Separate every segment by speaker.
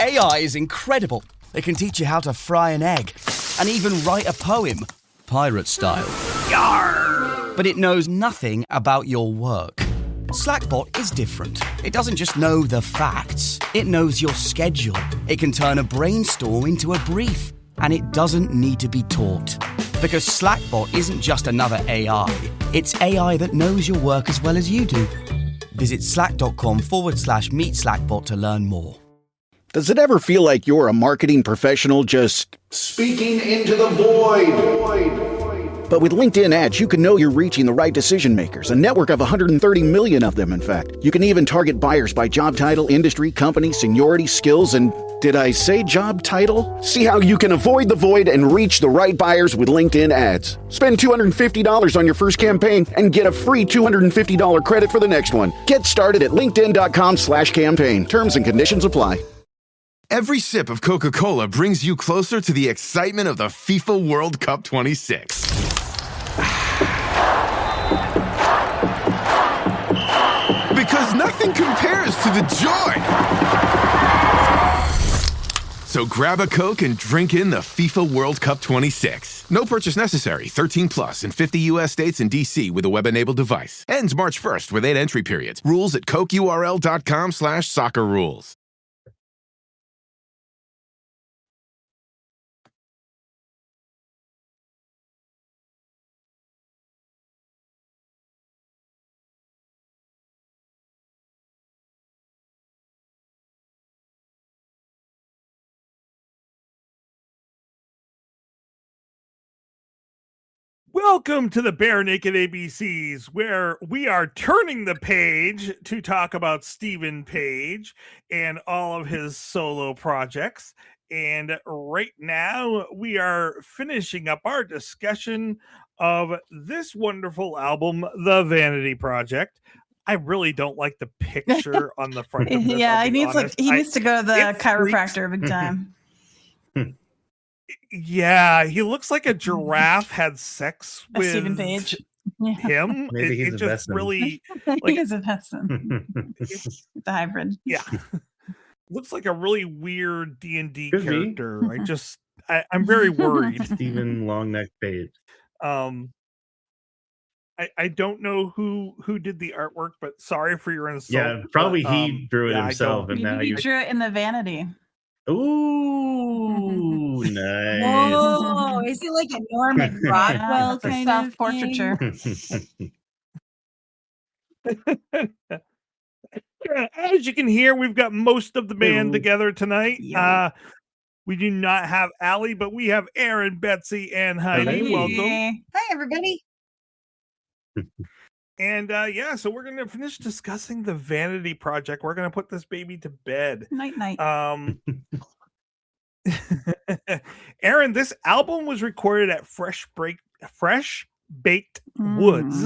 Speaker 1: AI is incredible. It can teach you how to fry an egg and even write a poem, pirate style. Yarr! But it knows nothing about your work. Slackbot is different. It doesn't just know the facts. It knows your schedule. It can turn a brainstorm into a brief. And it doesn't need to be taught. Because Slackbot isn't just another AI. It's AI that knows your work as well as you do. Visit slack.com/meet Slackbot to learn more.
Speaker 2: Does it ever feel like you're a marketing professional just speaking into the void? But with LinkedIn ads, you can know you're reaching the right decision makers, a network of 130 million of them, in fact. You can even target buyers by job title, industry, company, seniority, skills, and did I say job title? See how you can avoid the void and reach the right buyers with LinkedIn ads. Spend $250 on your first campaign and get a free $250 credit for the next one. Get started at linkedin.com/campaign. Terms and conditions apply.
Speaker 3: Every sip of Coca-Cola brings you closer to the excitement of the FIFA World Cup 26. Because nothing compares to the joy. So grab a Coke and drink in the FIFA World Cup 26. No purchase necessary. 13 plus in 50 U.S. states and D.C. with a web-enabled device. Ends March 1st with 8 entry periods. Rules at cokeurl.com/soccer rules.
Speaker 4: Welcome to the Bare Naked ABCs, where we are turning the page to talk about Stephen Page and all of his solo projects. And right now, we are finishing up our discussion of this wonderful album, The Vanity Project. I really don't like the picture on the front of this.
Speaker 5: Yeah, he needs to go to the chiropractor big time.
Speaker 4: Yeah, he looks like a giraffe had sex with
Speaker 5: Stephen Page.
Speaker 4: Him.
Speaker 6: Maybe he's
Speaker 4: it
Speaker 6: a
Speaker 4: just
Speaker 6: Vesson.
Speaker 4: really
Speaker 5: He is a Vesson. The hybrid.
Speaker 4: Yeah. Looks like a really weird D&D
Speaker 6: Could be.
Speaker 4: character. I'm very worried.
Speaker 6: Stephen Longneck Page.
Speaker 4: I don't know who did the artword, but sorry for your insult.
Speaker 6: Yeah, probably
Speaker 4: but,
Speaker 6: he drew it himself, and now
Speaker 5: Maybe
Speaker 6: you.
Speaker 5: he drew it in the Vanity.
Speaker 6: Ooh, nice.
Speaker 7: Whoa, is it like a Norman Rockwell
Speaker 5: It's a
Speaker 7: kind of
Speaker 5: self-portraiture.
Speaker 4: As you can hear, we've got most of the band together tonight.
Speaker 5: Yeah.
Speaker 4: We do not have Allie, but we have Aaron, Betsy, and Heidi.
Speaker 6: Hey.
Speaker 4: Welcome.
Speaker 7: Hi, everybody.
Speaker 4: And so we're going to finish discussing the Vanity Project. We're going to put this baby to bed.
Speaker 5: Night, night.
Speaker 4: Aaron, this album was recorded at Fresh Baked Woods,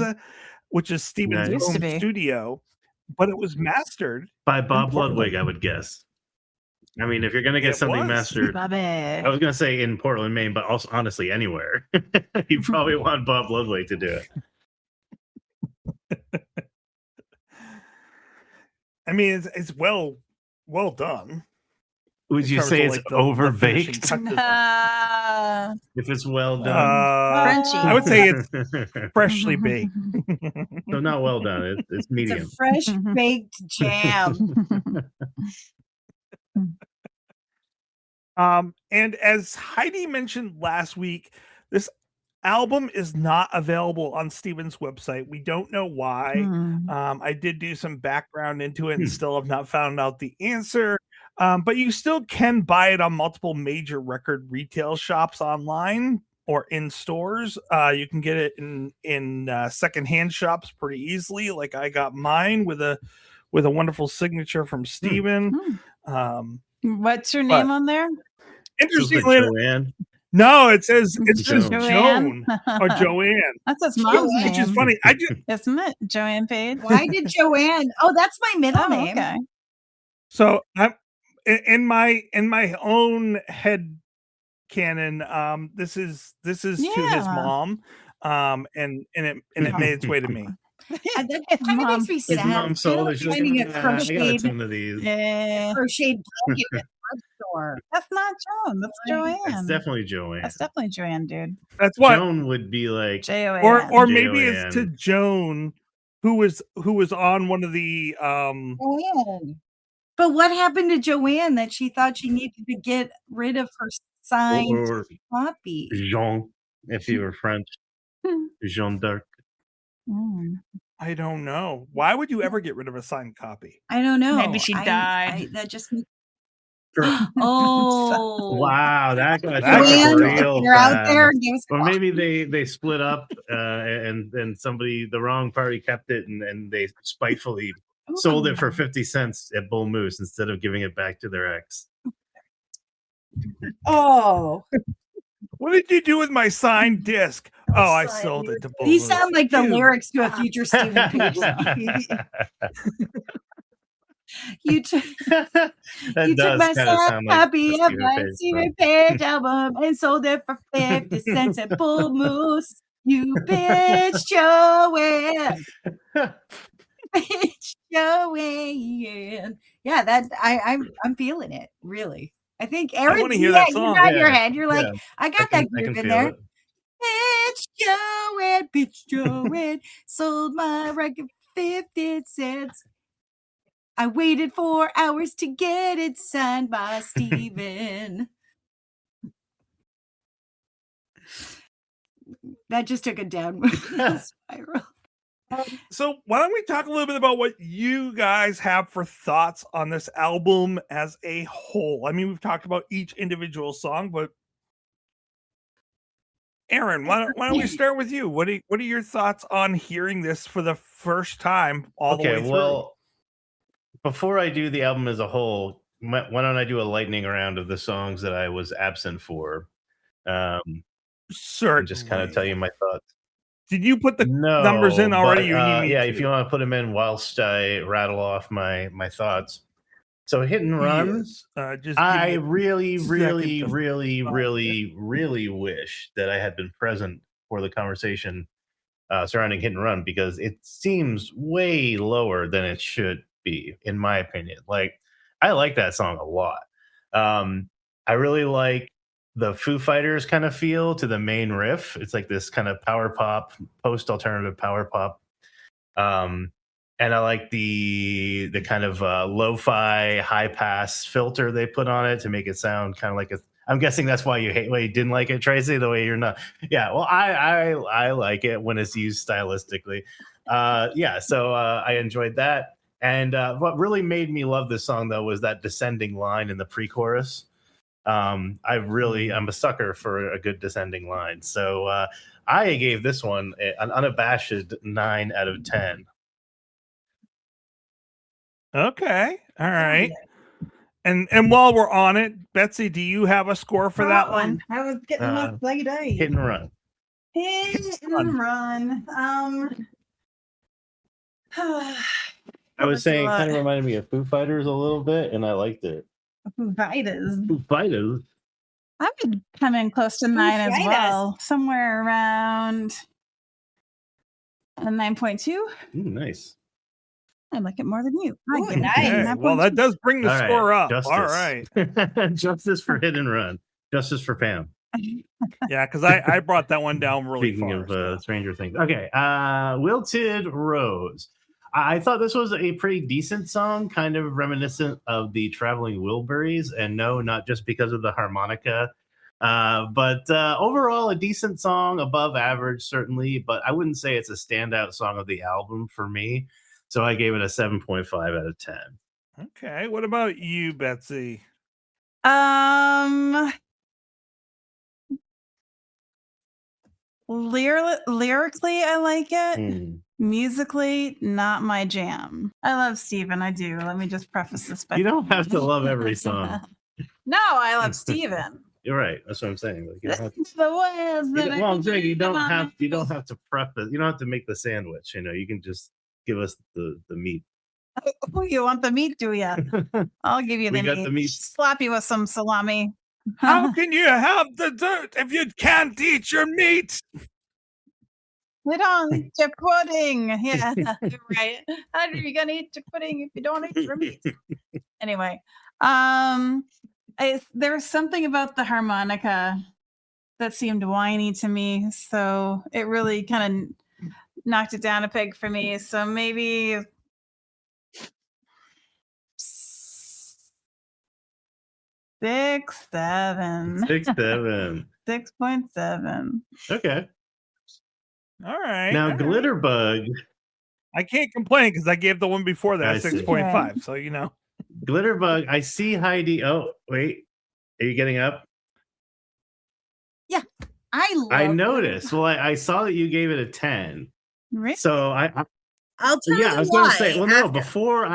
Speaker 4: which is Stephen's
Speaker 6: Nice.
Speaker 4: home studio, but it was mastered
Speaker 6: By Bob
Speaker 4: in Portland.
Speaker 6: Ludwig, I would guess. I mean, if you're going to get something mastered,
Speaker 5: Bobby.
Speaker 6: I was going to say in Portland, Maine, but also honestly anywhere. You probably want Bob Ludwig to do it.
Speaker 4: I mean, it's well done.
Speaker 6: Would
Speaker 4: in
Speaker 6: you
Speaker 4: terms
Speaker 6: say
Speaker 4: of,
Speaker 6: it's
Speaker 4: the finishing
Speaker 6: overbaked?
Speaker 4: touches.
Speaker 6: If it's well done.
Speaker 5: Crunchy.
Speaker 4: I would say it's freshly baked.
Speaker 6: So not well done. It's
Speaker 7: It's
Speaker 6: medium.
Speaker 7: a fresh baked jam.
Speaker 4: And as Heidi mentioned last week, this album is not available on Stephen's website. We don't know why. I did do some background into it and still have not found out the answer. But you still can buy it on multiple major record retail shops online or in stores. You can get it in secondhand shops pretty easily. Like I got mine with a wonderful signature from Stephen.
Speaker 5: What's your name on there?
Speaker 4: Interestingly,
Speaker 6: Joanne.
Speaker 4: no, it says Joan
Speaker 5: Joanne.
Speaker 4: or Joanne.
Speaker 5: That's his mom's name.
Speaker 4: Which is funny.
Speaker 5: Isn't it? Joanne Page.
Speaker 7: Why did Joanne? Oh, that's my middle name.
Speaker 5: Okay.
Speaker 4: So I'm in my own head canon. This is to his mom. And it made its way to me.
Speaker 7: Yeah, that kind of makes me
Speaker 6: His
Speaker 7: sad.
Speaker 6: mom sold it. She's like,
Speaker 7: Finding a
Speaker 6: I gotta
Speaker 7: crocheted
Speaker 6: tune to these.
Speaker 5: Yeah.
Speaker 7: crocheted blanket.
Speaker 5: sure. That's not Joan. That's Joanne.
Speaker 6: That's definitely Joanne.
Speaker 5: That's definitely Joanne, dude.
Speaker 4: That's what.
Speaker 6: Joan would be like
Speaker 5: Joanne.
Speaker 4: Or maybe it's to Joan, who was on one of the
Speaker 7: Joanne. But what happened to Joanne that she thought she needed to get rid of her signed
Speaker 6: or
Speaker 7: copy?
Speaker 6: Jean, if you were French. Jean d'Arc.
Speaker 4: I don't know. Why would you ever get rid of a signed copy?
Speaker 7: I don't know.
Speaker 5: Maybe she died.
Speaker 7: That just makes
Speaker 6: Wow, that got
Speaker 7: Joanne,
Speaker 6: real
Speaker 7: you're out
Speaker 6: fast.
Speaker 7: there.
Speaker 6: Or maybe they split up and the wrong party kept it and they spitefully sold it for 50 cents at Bull Moose instead of giving it back to their ex.
Speaker 7: Oh.
Speaker 4: What did you do with my signed disc? Oh, I sold it to Bull
Speaker 7: These
Speaker 4: Moose.
Speaker 7: sound like the lyrics to a future Stephen Page song. You took my signed copy of my Stephen Page album and sold it for 50 cents at Bull Moose. You bitch, Joanne. Bitch, Joanne. Yeah, that I'm feeling it, really. I think Aaron,
Speaker 4: I want to hear that song.
Speaker 7: You nod your head. You're like, I got that groove in there.
Speaker 6: It.
Speaker 7: Bitch Joanne, sold my record for 50 cents. I waited 4 hours to get it signed by Steven. That just took a downward spiral.
Speaker 4: So why don't we talk a little bit about what you guys have for thoughts on this album as a whole? I mean, we've talked about each individual song, but Aaron, why don't we start with you? What are your thoughts on hearing this for the first time all the way through?
Speaker 6: Well, before I do the album as a whole, why don't I do a lightning round of the songs that I was absent for?
Speaker 4: Certainly.
Speaker 6: And just kind of tell you my thoughts.
Speaker 4: Did you put the numbers in already?
Speaker 6: If you want to put them in whilst I rattle off my thoughts. So Hit and Run. I really wish that I had been present for the conversation surrounding Hit and Run because it seems way lower than it should be, in my opinion. Like, I like that song a lot. I really like the Foo Fighters kind of feel to the main riff. It's like this kind of power pop, post-alternative power pop. And I like the kind of lo-fi high pass filter they put on it to make it sound kind of like I'm guessing that's why you didn't like it, Tracy, the way you're not. Yeah, well, I like it when it's used stylistically. So I enjoyed that. And what really made me love this song, though, was that descending line in the pre-chorus. I'm a sucker for a good descending line. So I gave this one an unabashed 9 out of 10.
Speaker 4: Okay. All right. And while we're on it, Betsy, do you have a score for that one?
Speaker 5: I was getting my late eye.
Speaker 6: Hit and Run.
Speaker 5: Hit and Run.
Speaker 6: I was saying it kind of reminded me of Foo Fighters a little bit, and I liked it.
Speaker 5: Foo Fighters.
Speaker 6: Foo Fighters.
Speaker 5: I would come in close to 9 as well. Somewhere around a 9.2.
Speaker 6: Nice.
Speaker 5: I like it more than you.
Speaker 7: Ooh, nice.
Speaker 4: Well, that does bring the score up.
Speaker 6: Justice.
Speaker 4: All right.
Speaker 6: Justice for Hit and Run. Justice for Pam.
Speaker 4: Yeah, because I brought that one down really
Speaker 6: Speaking
Speaker 4: far.
Speaker 6: of Stranger Things. Okay. Wilted Rose. I thought this was a pretty decent song, kind of reminiscent of the Traveling Wilburys. And no, not just because of the harmonica. But overall, a decent song, above average, certainly. But I wouldn't say it's a standout song of the album for me. So I gave it a 7.5 out of 10.
Speaker 4: Okay. What about you, Betsy?
Speaker 5: Lyrically, I like it. Musically, not my jam. I love Steven. I do. Let me just preface this by
Speaker 6: you don't have to love every song.
Speaker 5: No, I love Steven.
Speaker 6: You're right. That's what I'm saying. Like, you don't have to,
Speaker 5: the words that
Speaker 6: well, I'm saying you don't have to preface. You don't have to make the sandwich. You can just give us the meat.
Speaker 5: Oh, you want the meat, do you? I'll give you the meat.
Speaker 6: The meat.
Speaker 5: Slap you with some salami.
Speaker 4: How can you have the dirt if you can't eat your meat?
Speaker 5: You don't eat your pudding. Yeah, right. How are you gonna eat your pudding if you don't eat your meat? Anyway, There was something about the harmonica that seemed whiny to me, so it really kind of knocked it down a peg for me. So maybe 6, 7.
Speaker 6: 6, 7.
Speaker 5: 6.7.
Speaker 6: Okay.
Speaker 4: All right.
Speaker 6: Now,
Speaker 4: all
Speaker 6: Glitterbug.
Speaker 4: right. I can't complain because I gave the one before that 6.5. So, you know.
Speaker 6: Glitterbug, I see Heidi. Oh, wait. Are you getting up?
Speaker 7: Yeah.
Speaker 6: I noticed. Well, I saw that you gave it a 10.
Speaker 5: Really?
Speaker 6: So
Speaker 7: I'll tell you
Speaker 6: I was going to say, well,
Speaker 7: after.
Speaker 6: no, before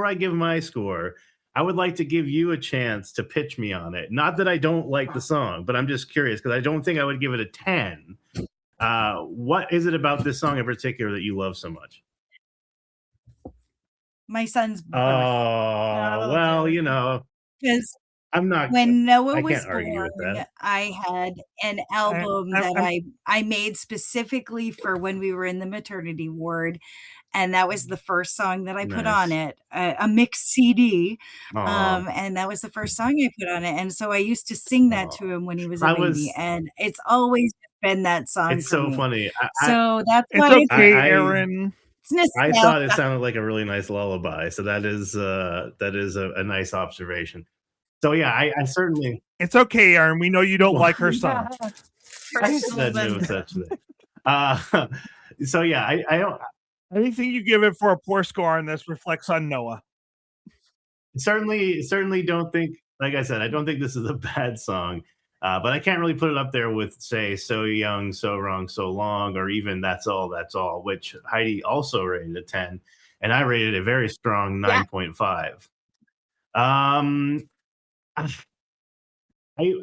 Speaker 6: I give my score, I would like to give you a chance to pitch me on it. Not that I don't like the song, but I'm just curious because I don't think I would give it a 10. What is it about this song in particular that you love so much?
Speaker 7: My son's birth.
Speaker 6: Oh, well, you know,
Speaker 7: because
Speaker 6: I'm not.
Speaker 7: When Noah
Speaker 6: I
Speaker 7: was
Speaker 6: can't argue with
Speaker 7: born,
Speaker 6: that.
Speaker 7: I had an album that I made specifically for when we were in the maternity ward, and that was the first song that I put on it, a mixed CD, and that was the first song I put on it, and so I used to sing that to him when he was a baby, and it's always been that song.
Speaker 6: It's so funny.
Speaker 7: So that's why
Speaker 4: it's okay, Aaron.
Speaker 6: I thought it sounded like a really nice lullaby, so that is a nice observation. So yeah, I certainly.
Speaker 4: It's okay, Aaron. We know you don't like her song.
Speaker 6: I said no such thing. So yeah, I don't.
Speaker 4: Anything you give it for a poor score on this reflects on Noah.
Speaker 6: Certainly don't think. Like I said, I don't think this is a bad song, but I can't really put it up there with, say, So Young, So Wrong, So Long, or even That's All, which Heidi also rated a 10, and I rated a very strong 9.5. I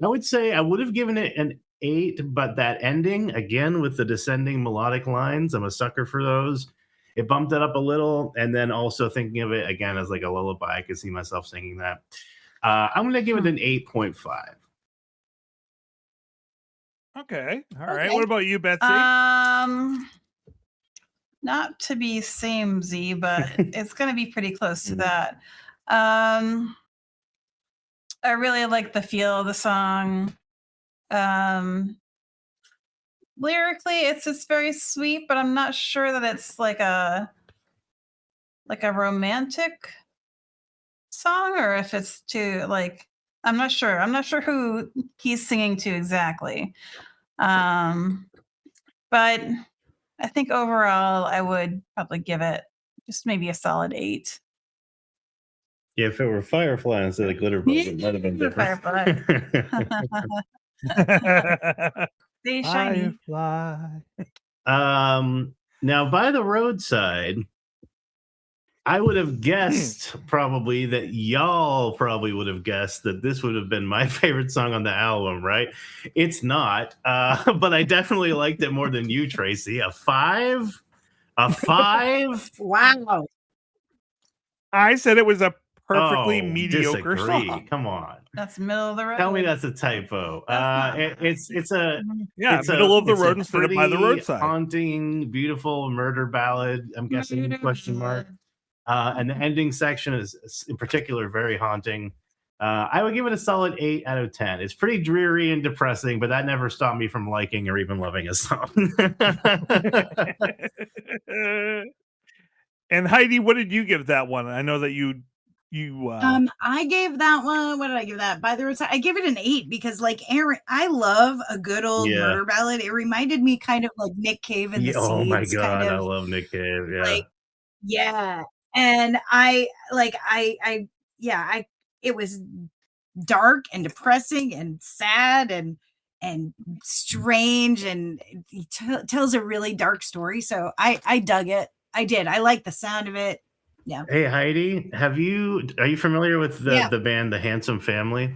Speaker 6: would say I would have given it an 8, but that ending, again, with the descending melodic lines, I'm a sucker for those. It bumped it up a little, and then also thinking of it, again, as like a lullaby, I could see myself singing that. I'm going to give it an 8.5.
Speaker 4: Okay. All right. What about you, Betsy?
Speaker 5: Not to be samey, but it's going to be pretty close to that. I really like the feel of the song. Lyrically, it's very sweet, but I'm not sure that it's like a romantic song, or if it's to like, I'm not sure. I'm not sure who he's singing to exactly. But I think overall, I would probably give it just maybe a solid 8.
Speaker 6: Yeah, if it were Firefly instead of Glitterbug, it might have been different.
Speaker 5: Firefly. Stay shiny.
Speaker 4: Firefly.
Speaker 6: Now, by the roadside, I would have guessed probably that y'all probably would have guessed that this would have been my favorite song on the album, right? It's not, but I definitely liked it more than you, Tracy. A 5? A 5?
Speaker 7: Wow.
Speaker 4: I said it was a perfectly mediocre
Speaker 6: disagree.
Speaker 4: song.
Speaker 6: Come on.
Speaker 5: That's middle of the road.
Speaker 6: Tell me that's a typo. It's
Speaker 4: middle of the road instead of by the roadside.
Speaker 6: Haunting, beautiful murder ballad. I'm guessing question mark. And the ending section is in particular very haunting. I would give it a solid 8 out of 10. It's pretty dreary and depressing, but that never stopped me from liking or even loving a song.
Speaker 4: And Heidi, what did you give that one? I know that you
Speaker 7: I gave that one, what did I give that? By the roadside, I give it an 8 because, like, Aaron, I love a good old murder ballad. It reminded me kind of like Nick Cave and the Seeds.
Speaker 6: Oh my god,
Speaker 7: kind of,
Speaker 6: I love Nick Cave. Yeah.
Speaker 7: Like, yeah. And it was dark and depressing and sad and strange, and he tells a really dark story. So I dug it. I did. I like the sound of it. Yeah.
Speaker 6: Hey Heidi, are you familiar with the band The Handsome Family?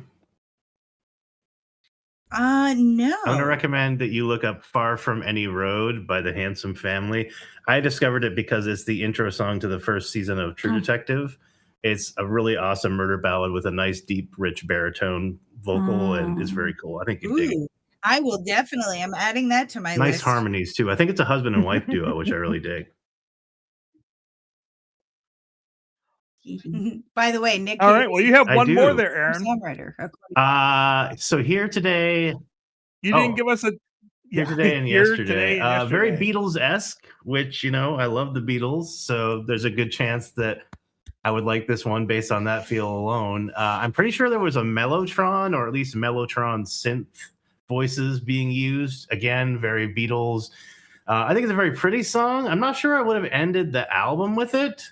Speaker 7: No.
Speaker 6: I'm going to recommend that you look up Far From Any Road by The Handsome Family. I discovered it because it's the intro song to the first season of True Detective. It's a really awesome murder ballad with a nice, deep, rich baritone vocal, and it's very cool. I think you dig it.
Speaker 7: I will definitely. I'm adding that to my list.
Speaker 6: Nice harmonies, too. I think it's a husband and wife duo, which I really dig.
Speaker 7: By the way, Nick.
Speaker 4: All right. Well, you have
Speaker 6: I
Speaker 4: one more
Speaker 6: do.
Speaker 4: there, Aaron.
Speaker 7: Songwriter.
Speaker 6: So here today.
Speaker 4: You didn't give us a
Speaker 6: Here today and
Speaker 4: Here
Speaker 6: yesterday.
Speaker 4: Today and
Speaker 6: Very
Speaker 4: Yesterday.
Speaker 6: Beatles-esque, which, you know, I love the Beatles. So there's a good chance that I would like this one based on that feel alone. I'm pretty sure there was a Mellotron, or at least Mellotron synth voices being used. Again, very Beatles. I think it's a very pretty song. I'm not sure I would have ended the album with it,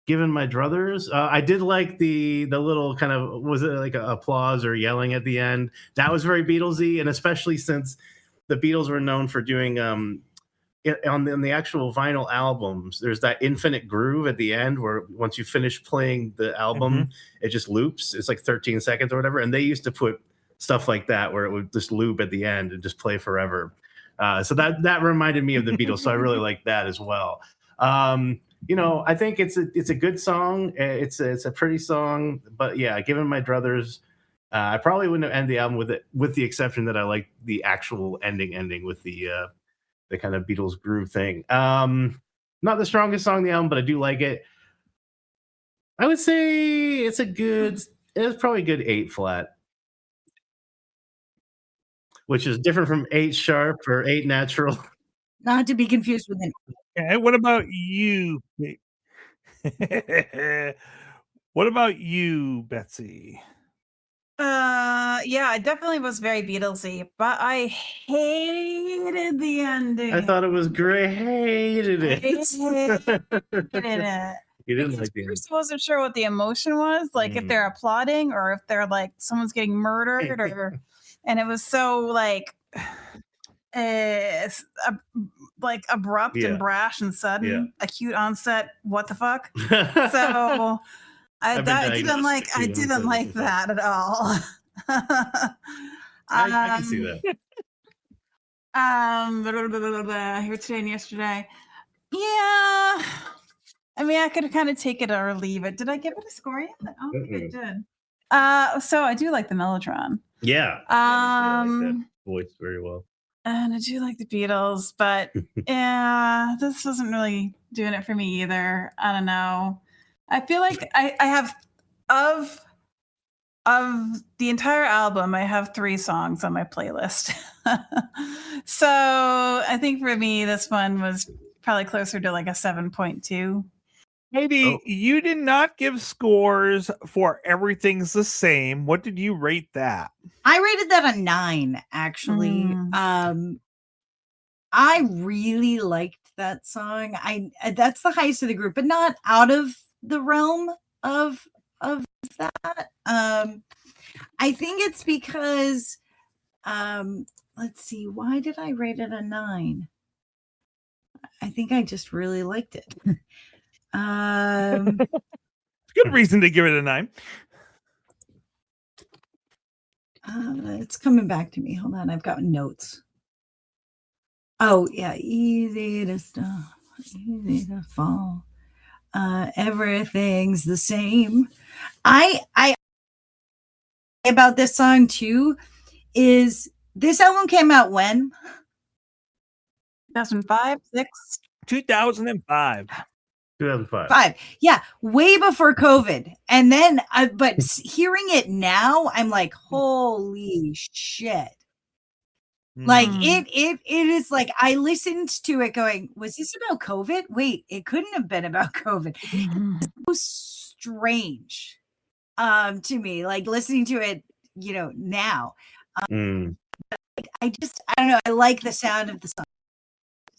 Speaker 6: given my druthers. I did like the little kind of, was it like a applause or yelling at the end? That was very Beatlesy, and especially since the Beatles were known for doing on the actual vinyl albums, there's that infinite groove at the end where once you finish playing the album, it just loops. It's like 13 seconds or whatever, and they used to put stuff like that where it would just loop at the end and just play forever. So that reminded me of the Beatles. So I really like that as well. You know, I think it's a good song. It's a pretty song, but yeah, given my druthers, I probably wouldn't have ended the album with it, with the exception that I like the actual ending with the kind of Beatles groove thing. Not the strongest song on the album, but I do like it. I would say it's probably a good 8 flat. Which is different from 8 sharp or 8 natural.
Speaker 7: Not to be confused with an.
Speaker 4: Okay, what about you? What about you, Betsy?
Speaker 5: Yeah, it definitely was very Beatlesy, but I hated the ending.
Speaker 6: I thought it was great. Hated it.
Speaker 5: Hated it.
Speaker 6: You didn't like the
Speaker 5: First, I wasn't sure what the emotion was, like if they're applauding or if they're like someone's getting murdered, or, and it was so like abrupt and brash and sudden, acute onset. What the fuck? So I didn't like that at all.
Speaker 6: I can see that.
Speaker 5: Here today and yesterday. Yeah. I mean, I could kind of take it or leave it. Did I give it a score yet? I don't think I did. So I do like the Mellotron.
Speaker 6: Yeah. I like that voice very well.
Speaker 5: And I do like the Beatles, but yeah, this wasn't really doing it for me either. I don't know. I feel like I have of the entire album, I have 3 songs on my playlist. So I think for me, this one was probably closer to like a 7.2.
Speaker 4: Maybe you did not give scores for Everything's the Same. What did you rate that?
Speaker 7: I rated that a 9, actually. I really liked that song. That's the highest of the group, but not out of the realm of that. I think it's because let's see, why did I rate it a 9? I think I just really liked it.
Speaker 4: Good reason to give it a 9.
Speaker 7: It's coming back to me. Hold on, I've got notes. Oh yeah, easy to stop, easy to fall. Everything's the same. I about this song too is this album came out when?
Speaker 5: 2005, 6,
Speaker 4: 2005.
Speaker 6: 2005.
Speaker 7: Yeah, way before COVID. And then, but hearing it now, I'm like, holy shit. Like it is like I listened to it going, was this about COVID? Wait, it couldn't have been about COVID. It's so strange to me, like listening to it, you know, now. I don't know. I like the sound of the song.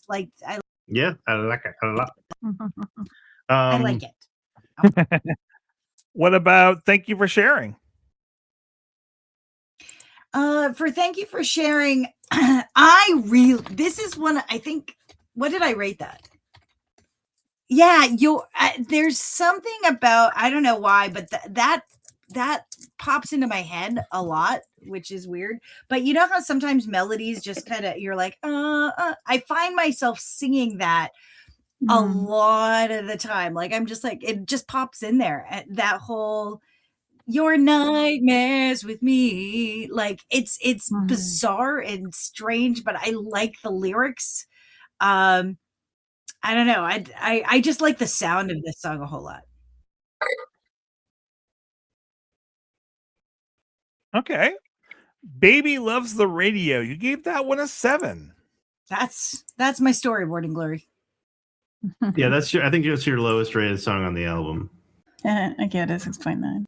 Speaker 7: Like I
Speaker 6: like it a lot.
Speaker 7: I like it.
Speaker 4: What about Thank You for Sharing?
Speaker 7: For Thank You for Sharing, this is one, I think, what did I rate that? Yeah, there's something about, I don't know why, but that pops into my head a lot, which is weird. But you know how sometimes melodies just kind of, you're like, I find myself singing that a lot of the time. Like, I'm just like, it just pops in there. That whole, your nightmares with me, like it's bizarre and strange, but I like the lyrics. I don't know. I just like the sound of this song a whole lot.
Speaker 4: Okay. Baby Loves the Radio. You gave that one a 7.
Speaker 7: That's my storyboarding glory.
Speaker 6: Yeah, that's I think that's your lowest rated song on the album.
Speaker 5: I get it, 6.9.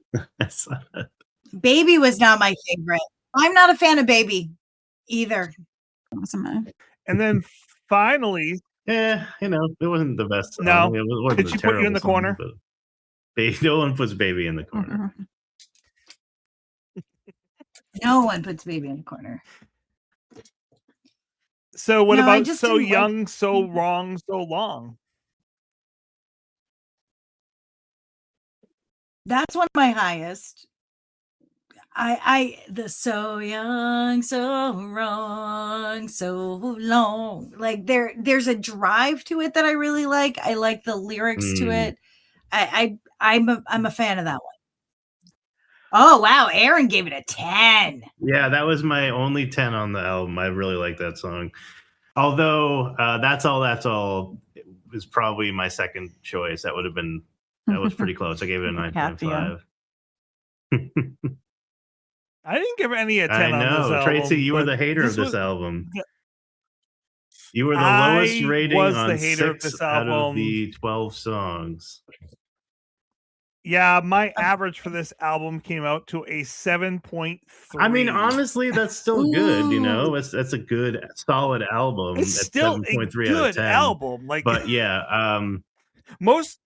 Speaker 7: Baby was not my favorite. I'm not a fan of Baby either.
Speaker 4: And then finally,
Speaker 6: it wasn't the best song.
Speaker 4: No.
Speaker 6: It wasn't
Speaker 4: Did she put you in the corner?
Speaker 6: No one puts Baby in the corner.
Speaker 7: No one puts Baby in the corner.
Speaker 4: So what about So Young, So Wrong, So Long?
Speaker 7: That's one of my highest. The So Young, So Wrong, So Long. Like there's a drive to it that I really like. I like the lyrics to it. I'm a fan of that one. Oh wow, Aaron gave it a 10.
Speaker 6: Yeah, that was my only 10 on the album. I really like that song. Although That's All is probably my second choice. That was pretty close. I gave it a 9.5.
Speaker 4: I didn't give any a 10 on this album.
Speaker 6: Tracy, you were the hater of this album. You were the lowest rating on 6 out of the 12 songs.
Speaker 4: Yeah, my average for this album came out to a 7.3.
Speaker 6: I mean, honestly, that's still good. That's a good, solid album.
Speaker 4: It's still a good album.
Speaker 6: But yeah,
Speaker 4: most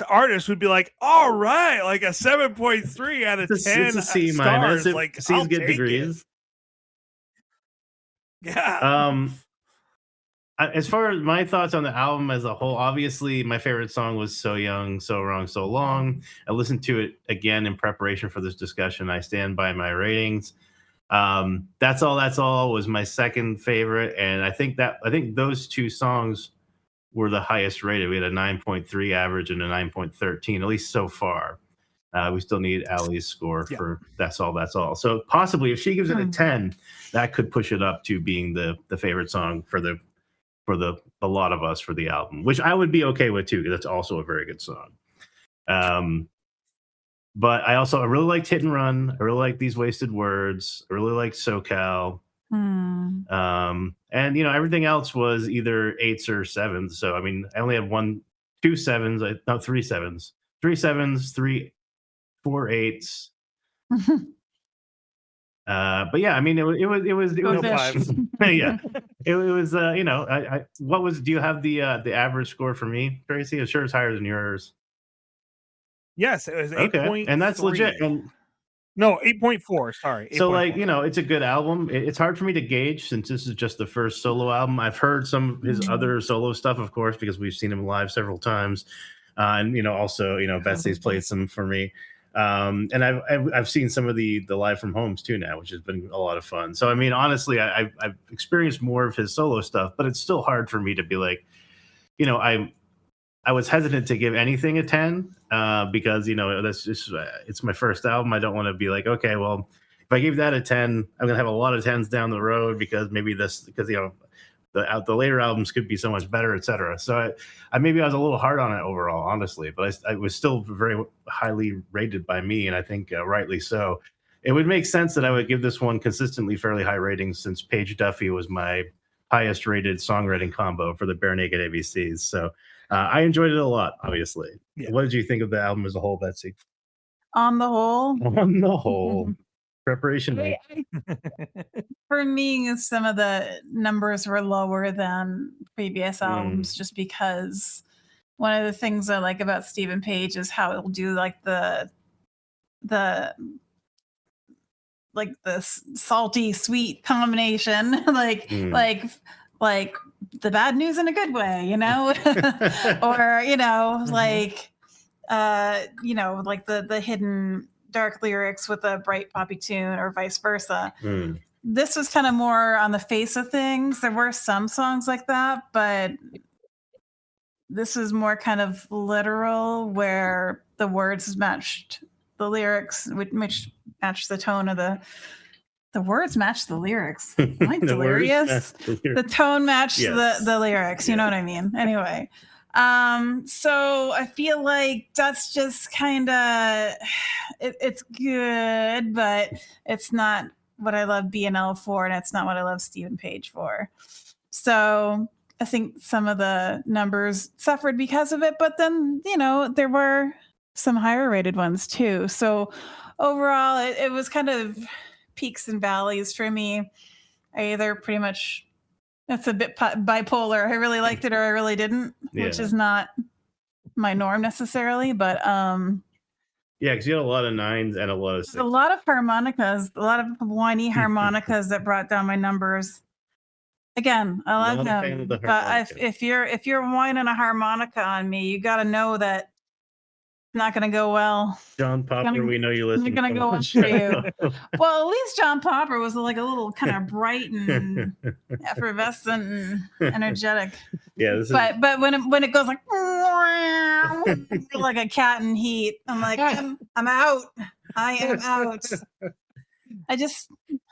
Speaker 4: artists would be like, all right, like a 7.3 out of 10.
Speaker 6: It's a C
Speaker 4: stars.
Speaker 6: minus. C's get degrees.
Speaker 4: Yeah.
Speaker 6: As far as my thoughts on the album as a whole, obviously my favorite song was So Young, So Wrong, So Long. I listened to it again in preparation for this discussion. I stand by my ratings. That's All was my second favorite, and I think those two songs were the highest rated. We had a 9.3 average and a 9.13, at least so far. We still need Allie's score for That's All. So possibly if she gives it a 10, that could push it up to being the favorite song for a lot of us for the album, which I would be okay with too, because that's also a very good song. But I really liked Hit and Run. I really like These Wasted Words. I really like SoCal. And everything else was either 8s or 7s. So I mean, I only had 3 7s, 4 8s. But yeah, I mean, it was
Speaker 4: no 5s.
Speaker 6: Yeah, it was. Do you have the average score for me, Tracy? I'm sure it's higher than yours.
Speaker 4: Yes, it was 8.3.
Speaker 6: And that's legit.
Speaker 4: No, 8.4. Sorry. 8.
Speaker 6: So it's a good album. It's hard for me to gauge since this is just the first solo album. I've heard some of his other solo stuff, of course, because we've seen him live several times, and also Betsy's played some for me. And I've seen some of the live from homes too now, which has been a lot of fun. So I mean, honestly, I've experienced more of his solo stuff, but it's still hard for me to be like, I was hesitant to give anything a 10 because that's just it's my first album. I don't want to be like, okay, well, if I give that a 10, I'm gonna have a lot of 10s down the road because the later albums could be so much better, etc. So I maybe I was a little hard on it overall, honestly, but I was still very highly rated by me, and I think rightly so. It would make sense that I would give this one consistently fairly high ratings since Paige Duffy was my highest rated songwriting combo for the Bare Naked ABCs. So I enjoyed it a lot, obviously. Yeah. What did you think of the album as a whole, Betsy?
Speaker 5: On the whole.
Speaker 6: Preparation.
Speaker 5: For me, some of the numbers were lower than previous albums just because one of the things I like about Stephen Page is how he'll do like the salty sweet combination, like the bad news in a good way, or like the hidden dark lyrics with a bright poppy tune or vice versa. This was kind of more on the face of things. There were some songs like that, but this is more kind of literal where the words matched the lyrics, which matched the tone of the words matched the lyrics. Am I delirious? The tone matched the lyrics. You know what I mean? Anyway, So I feel like that's just kind of it's good, but it's not what I love BNL for, and it's not what I love Stephen Page for. So I think some of the numbers suffered because of it, but then there were some higher rated ones too. So overall, it was kind of peaks and valleys for me. I either pretty much, it's a bit bipolar. I really liked it or I really didn't, which is not my norm necessarily, but
Speaker 6: because you had a lot of 9s and a lot of 6s.
Speaker 5: A lot of harmonicas, a lot of whiny harmonicas that brought down my numbers. Again, I love him, but if you're whining a harmonica on me, you got to know that it's not going to go well.
Speaker 6: John Popper, we know you listen.
Speaker 5: It's going to go well for you. Well, at least John Popper was like a little kind of bright and effervescent and energetic.
Speaker 6: Yeah,
Speaker 5: but when it goes like like a cat in heat, I'm like, I'm out. I am out.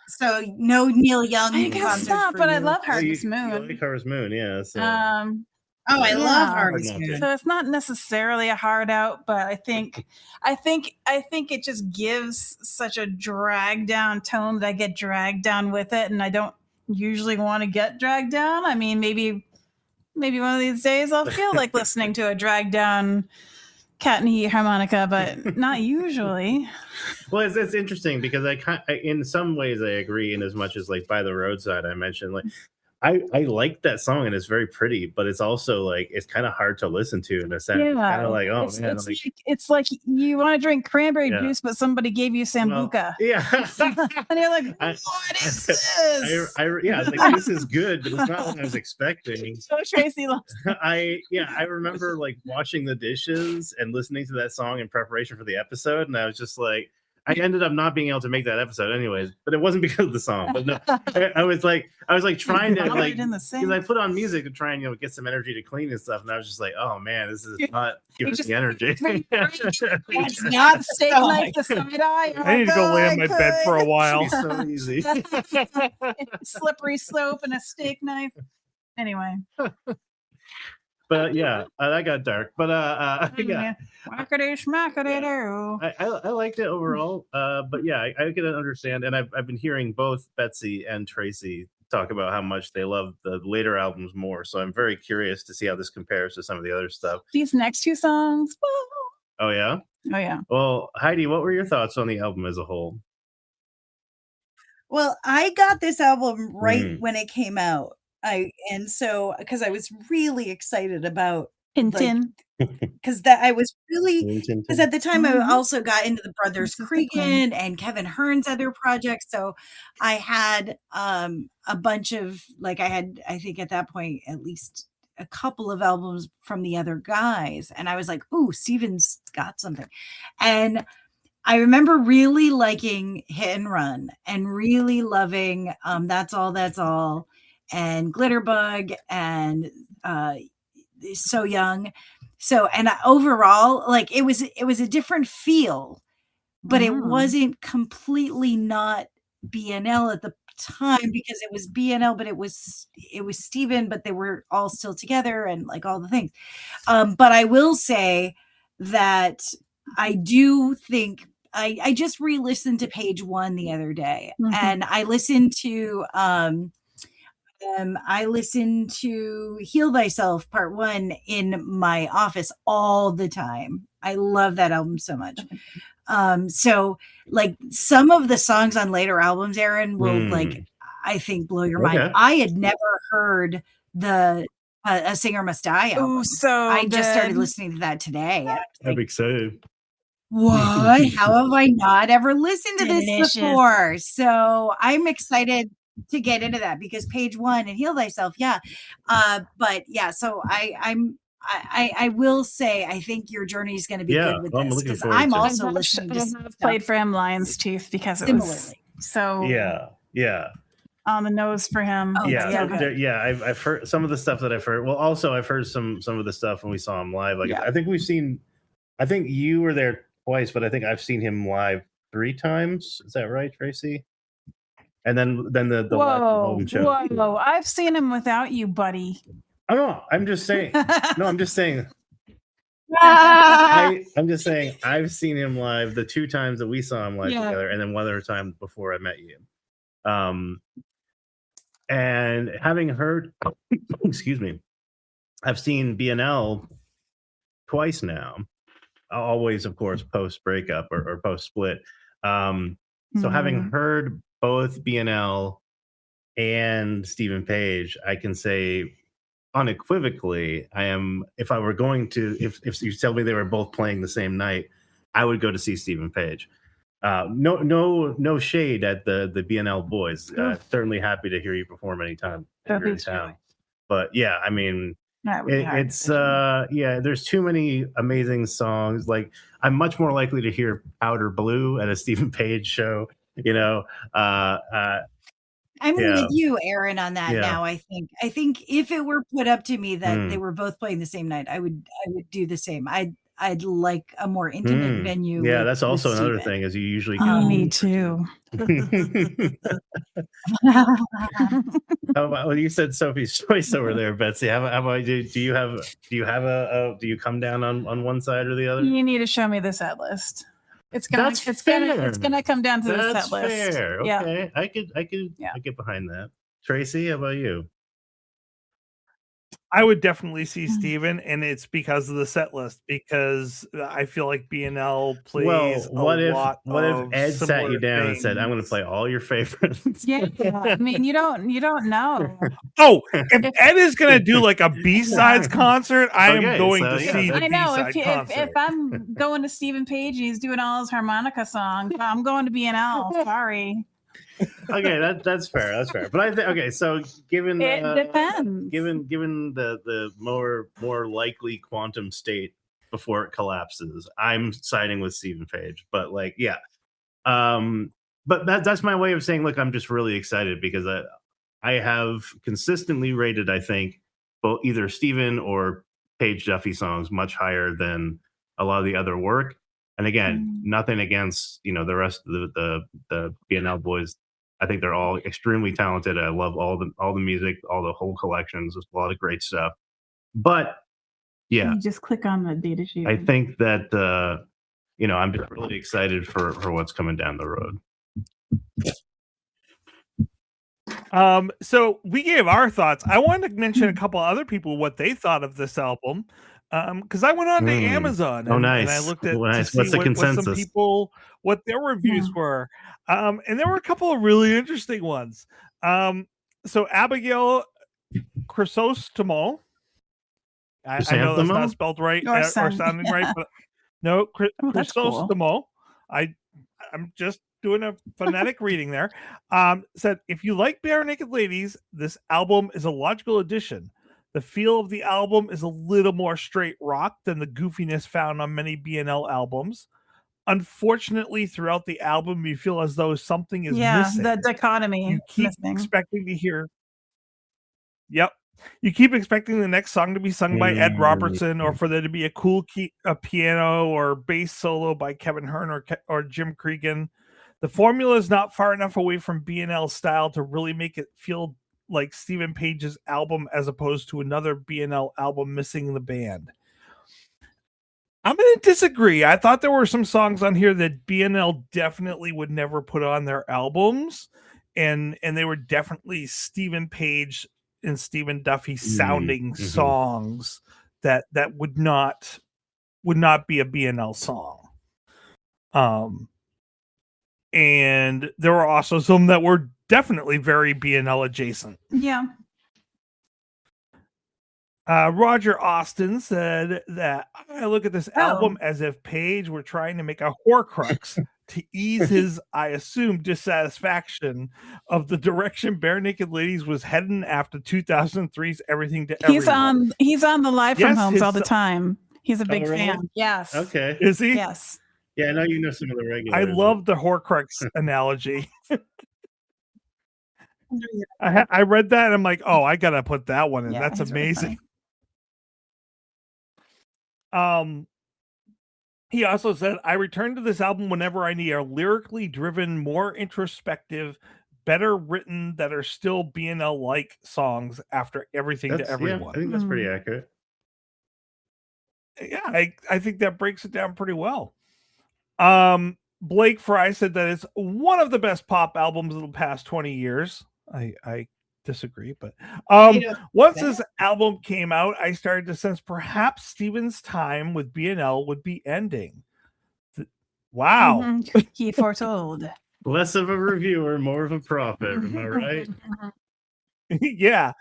Speaker 7: So no Neil Young.
Speaker 5: I guess not, but I love Harvest Moon.
Speaker 6: You like Harvest Moon, yeah. So.
Speaker 7: I love Harvest Moon.
Speaker 5: So it's not necessarily a hard out, but I think it just gives such a drag down tone that I get dragged down with it, and I don't usually want to get dragged down. I mean, maybe one of these days I'll feel like listening to a drag down cat and heat harmonica, but not usually.
Speaker 6: Well, it's interesting because in some ways I agree, in as much as like By the Roadside I mentioned, like I like that song and it's very pretty, but it's also like it's kind of hard to listen to in a sense. Yeah. Kind of like, oh man,
Speaker 5: it's like you want to drink cranberry juice, but somebody gave you sambuca. And you're like, what is this?
Speaker 6: It's like, this is good, but it's not what I was expecting.
Speaker 5: So Tracy loves
Speaker 6: I remember like washing the dishes and listening to that song in preparation for the episode, and I was just like, I ended up not being able to make that episode anyways, but it wasn't because of the song. But no, I was like trying to like, because I put on music to try and get some energy to clean and stuff, and I was just like, oh man, this is not giving me energy.
Speaker 5: It's not steak knife the side eye.
Speaker 4: I need to go lay on my bed for a while.
Speaker 6: It's so easy.
Speaker 5: Slippery slope and a steak knife. Anyway.
Speaker 6: But yeah, that got dark. But yeah, I liked it overall. But yeah, I can understand, and I've been hearing both Betsy and Tracy talk about how much they love the later albums more. So I'm very curious to see how this compares to some of the other stuff.
Speaker 5: These next two songs.
Speaker 6: Oh yeah.
Speaker 5: Oh yeah.
Speaker 6: Well, Heidi, what were your thoughts on the album as a whole?
Speaker 7: Well, I got this album right when it came out. Because I was really excited about
Speaker 5: Tintin.
Speaker 7: Because I was really, because at the time I also got into the Brothers Cregan and Kevin Hearn's other projects. So I had a bunch of, like, I think at that point, at least a couple of albums from the other guys. And I was like, ooh, Steven's got something. And I remember really liking Hit and Run and really loving That's All. And Glitterbug and So Young. So, and overall, like it was a different feel, but it wasn't completely not BNL at the time, because it was BNL, but it was Steven, but they were all still together and like all the things. But I will say that I do think I just re-listened to Page One the other day, and I listened to Heal Thyself Part 1 in my office all the time. I love that album so much. So like some of the songs on later albums, Aaron, will like, I think, blow your mind. I had never heard the A Singer Must Die album.
Speaker 5: So
Speaker 7: I just started listening to that today.
Speaker 6: I'm excited.
Speaker 7: What? How have I not ever listened to this before? So I'm excited to get into that, because Page One and Heal Thyself, but yeah, so I will say I think your journey is going to be good with this, because I'm also listening to
Speaker 5: I've played for him Lion's Tooth because it was so on the nose for him.
Speaker 6: I've heard some of the stuff that I've heard. Well, also I've heard some of the stuff when we saw him live. Like I think you were there twice, but I think I've seen him live 3 times. Is that right, Tracy? And then the album show.
Speaker 5: Whoa! I've seen him without you, buddy.
Speaker 6: Oh no, I'm just saying. No, I'm just saying. I'm just saying. I've seen him live the 2 times that we saw him live together, and then one other time before I met you. And having heard, excuse me, I've seen BNL twice now. Always, of course, post breakup or post split. So having heard both BNL and Stephen Page, I can say unequivocally, if I were going to, if you tell me they were both playing the same night, I would go to see Stephen Page. No shade at the BNL boys. Certainly happy to hear you perform anytime you're in town. But yeah, I mean, there's too many amazing songs. Like, I'm much more likely to hear Powder Blue at a Stephen Page show.
Speaker 7: I'm with you, Aaron, on that now. I think if it were put up to me that they were both playing the same night, I would do the same. I'd like a more intimate venue.
Speaker 6: Yeah, that's also another thing, is you usually
Speaker 5: go. Me too.
Speaker 6: How about, well, you said Sophie's Choice over there, Betsy. How about do you come down on one side or the other?
Speaker 5: You need to show me the set list. It's gonna come down to the set list.
Speaker 6: That's fair. Okay. I could get behind that. Tracy, how about you?
Speaker 4: I would definitely see Steven, and it's because of the set list, because I feel like BNL plays
Speaker 6: what if Ed sat you down and said, I'm going to play all your favorites?
Speaker 5: Yeah. I mean, you don't know.
Speaker 4: Oh, if Ed is going to do like a B-sides concert, I am going to see the B-side concert.
Speaker 5: If I'm going to Stephen Page and he's doing all his harmonica songs, I'm going to BNL. Sorry.
Speaker 6: Okay, that's fair. That's fair. But I think, okay, so given
Speaker 5: it depends.
Speaker 6: Given the more likely quantum state before it collapses, I'm siding with Stephen Page. But like, yeah, but that's my way of saying, look, I'm just really excited because I have consistently rated, I think, both either Stephen or Page Duffy songs much higher than a lot of the other work. And again, nothing against the rest of the BNL boys. I think they're all extremely talented. I love all the music, all the whole collections. There's a lot of great stuff. But yeah,
Speaker 5: you just click on the data sheet.
Speaker 6: I think that I'm just really excited for what's coming down the road.
Speaker 4: So we gave our thoughts. I wanted to mention a couple other people what they thought of this album. Because I went on to Amazon and I looked at to see what some people, what their reviews were. And there were a couple of really interesting ones. So Abigail Chrysostomo, I know that's not spelled right or sounding right, but no, Chrysostomo. Cool. I'm just doing a phonetic reading there. Said, if you like Bare Naked Ladies, this album is a logical addition. The feel of the album is a little more straight rock than the goofiness found on many BNL albums. Unfortunately, throughout the album, you feel as though something is missing.
Speaker 5: The dichotomy.
Speaker 4: You keep expecting to hear. Yep. You keep expecting the next song to be sung by Ed Robertson, or for there to be a piano or bass solo by Kevin Hearn or Jim Cregan. The formula is not far enough away from BNL style to really make it feel like Stephen Page's album, as opposed to another BNL album missing the band. I'm going to disagree. I thought there were some songs on here that BNL definitely would never put on their albums, and they were definitely Stephen Page and Stephen Duffy sounding songs that would not be a BNL song. And there were also some that were definitely very BNL adjacent.
Speaker 5: Yeah.
Speaker 4: Roger Austin said that I look at this album as if Page were trying to make a Horcrux to ease his, I assume, dissatisfaction of the direction Bare Naked Ladies was heading after 2003's Everything to Everyone.
Speaker 5: He's on the Live from Homes all the time. He's a big fan. Yes.
Speaker 6: Okay.
Speaker 4: Is he?
Speaker 5: Yes.
Speaker 6: Yeah, I know you know some of the regulars.
Speaker 4: I love the Horcrux analogy. I read that and I'm like, oh, I gotta put that one in. That's amazing. Really he also said, I return to this album whenever I need a lyrically driven, more introspective, better written that are still BNL like songs after Everything to Everyone.
Speaker 6: Yeah, I think that's pretty accurate.
Speaker 4: Yeah, I think that breaks it down pretty well. Blake Fry said that it's one of the best pop albums of the past 20 years. I disagree, but once this album came out, I started to sense perhaps Steven's time with BNL would be ending. Wow.
Speaker 5: He foretold.
Speaker 6: Less of a reviewer, more of a prophet. Am I right?
Speaker 4: Yeah.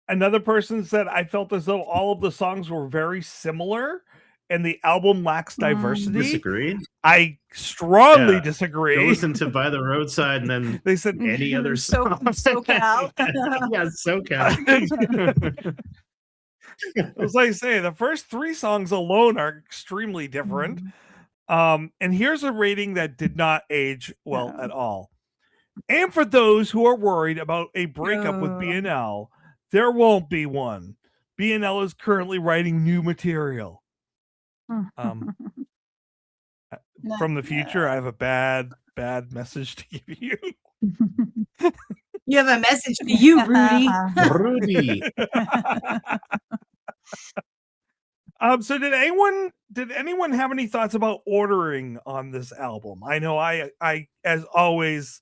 Speaker 4: Another person said, I felt as though all of the songs were very similar and the album lacks diversity.
Speaker 6: Disagree.
Speaker 4: I strongly disagree.
Speaker 6: Go listen to By the Roadside and then
Speaker 4: they said
Speaker 6: any other song.
Speaker 5: SoCal.
Speaker 6: Yeah, SoCal.
Speaker 4: As I say, the first 3 songs alone are extremely different. And here's a rating that did not age well at all. And for those who are worried about a breakup with BNL, there won't be one. BNL is currently writing new material. From the future, I have a bad message to give you.
Speaker 7: You have a message for you, Rudy.
Speaker 6: Rudy.
Speaker 4: So did anyone have any thoughts about ordering on this album? I know I as always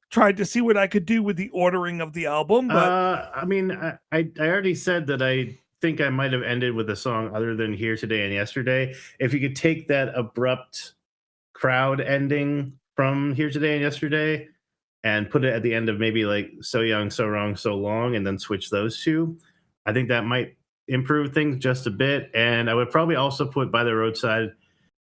Speaker 4: tried to see what I could do with the ordering of the album, but
Speaker 6: I mean, I already said that I think I might have ended with a song other than Here Today and Yesterday. If you could take that abrupt crowd ending from Here Today and Yesterday and put it at the end of maybe like So Young, So Wrong, So Long, and then switch those two, I think that might improve things just a bit. And I would probably also put By the Roadside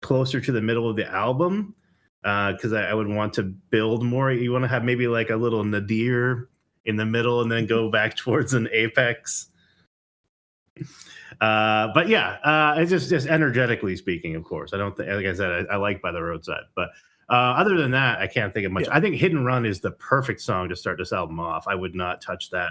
Speaker 6: closer to the middle of the album, because I would want to build more. You want to have maybe like a little nadir in the middle and then go back towards an apex. But yeah, it's just energetically speaking, of course. I don't think, like I said, I like By the Roadside, but other than that, I can't think of much. I think Hit and Run is the perfect song to start this album off. I would not touch that.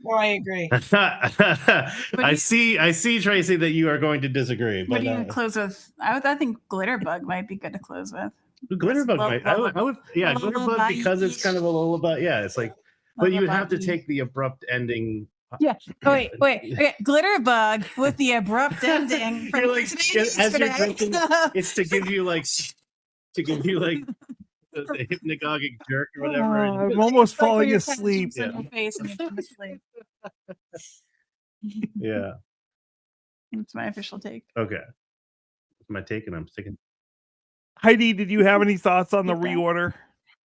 Speaker 7: Well, I agree.
Speaker 6: I see, Tracy, that you are going to disagree.
Speaker 5: What do you close with? I think Glitterbug might be good to close with.
Speaker 6: Glitterbug might. I would. Glitterbug, because it's kind of a lullaby. Yeah, it's like, but you would have to take the abrupt ending.
Speaker 5: Yeah. Oh, wait. Glitterbug with the abrupt ending.
Speaker 6: You're like, as you're drinking, it's to give you like the hypnagogic jerk or whatever.
Speaker 4: I'm almost falling asleep.
Speaker 5: Yeah. Your face and you're asleep.
Speaker 6: Yeah.
Speaker 5: It's my official take.
Speaker 6: Okay. That's my take, and I'm sticking.
Speaker 4: Heidi, did you have any thoughts on the reorder?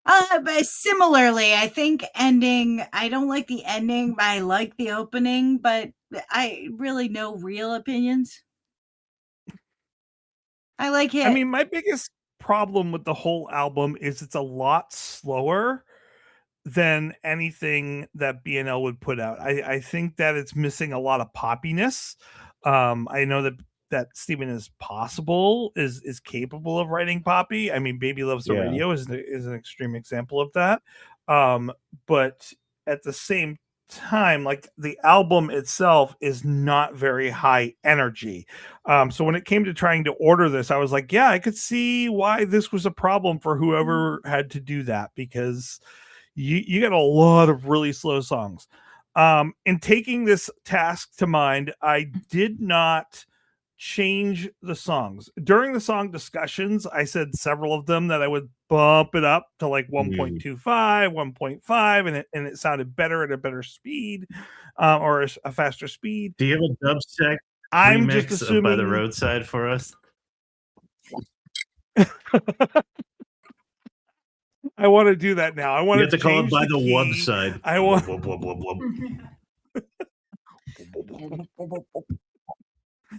Speaker 7: But similarly, I think I don't like the ending, but I like the opening, but I really no real opinions. I like it.
Speaker 4: I mean, my biggest problem with the whole album is it's a lot slower than anything that BNL would put out. I think that it's missing a lot of poppiness. I know that Steven is capable of writing poppy. I mean, Baby Loves the Radio is an extreme example of that. But at the same time, like, the album itself is not very high energy. So when it came to trying to order this, I was like, yeah, I could see why this was a problem for whoever had to do that, because you got a lot of really slow songs. In taking this task to mind, I did not change the songs. During the song discussions, I said several of them that I would bump it up to like 1.25, 1.5, and it sounded better at a better speed, or a faster speed.
Speaker 6: Do you have a dubstep
Speaker 4: I'm
Speaker 6: remix
Speaker 4: just assuming
Speaker 6: By the Roadside for us?
Speaker 4: I want to do that now. I want
Speaker 6: to call it By the Webside.
Speaker 4: I want.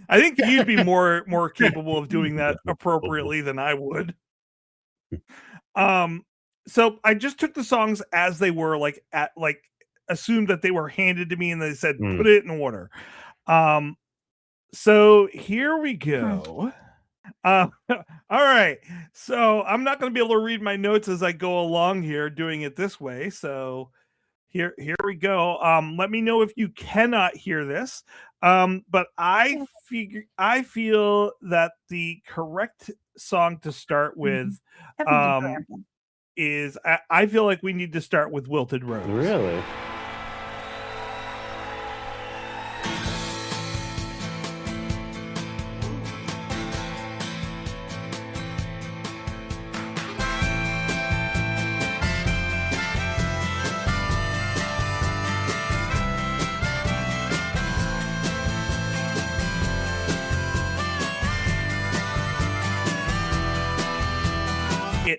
Speaker 4: I think you'd be more capable of doing that appropriately than I would. So I just took the songs as they were, assumed that they were handed to me, and they said put it in order. So here we go. All right. So I'm not going to be able to read my notes as I go along here doing it this way. So here we go. Let me know if you cannot hear this. But I feel that the correct song to start with is I feel like we need to start with Wilted Rose.
Speaker 6: Really?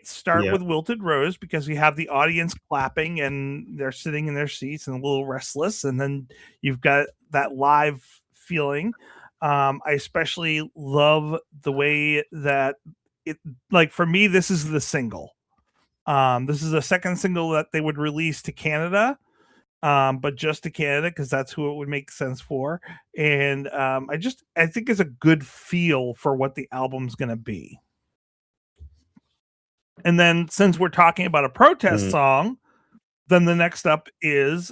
Speaker 4: Start with Wilted Rose because you have the audience clapping and they're sitting in their seats and a little restless, and then you've got that live feeling. I especially love the way that it, like for me, this is the single. This is a second single that they would release to Canada, but just to Canada because that's who it would make sense for. And I think it's a good feel for what the album's going to be. And then since we're talking about a protest song, then the next up is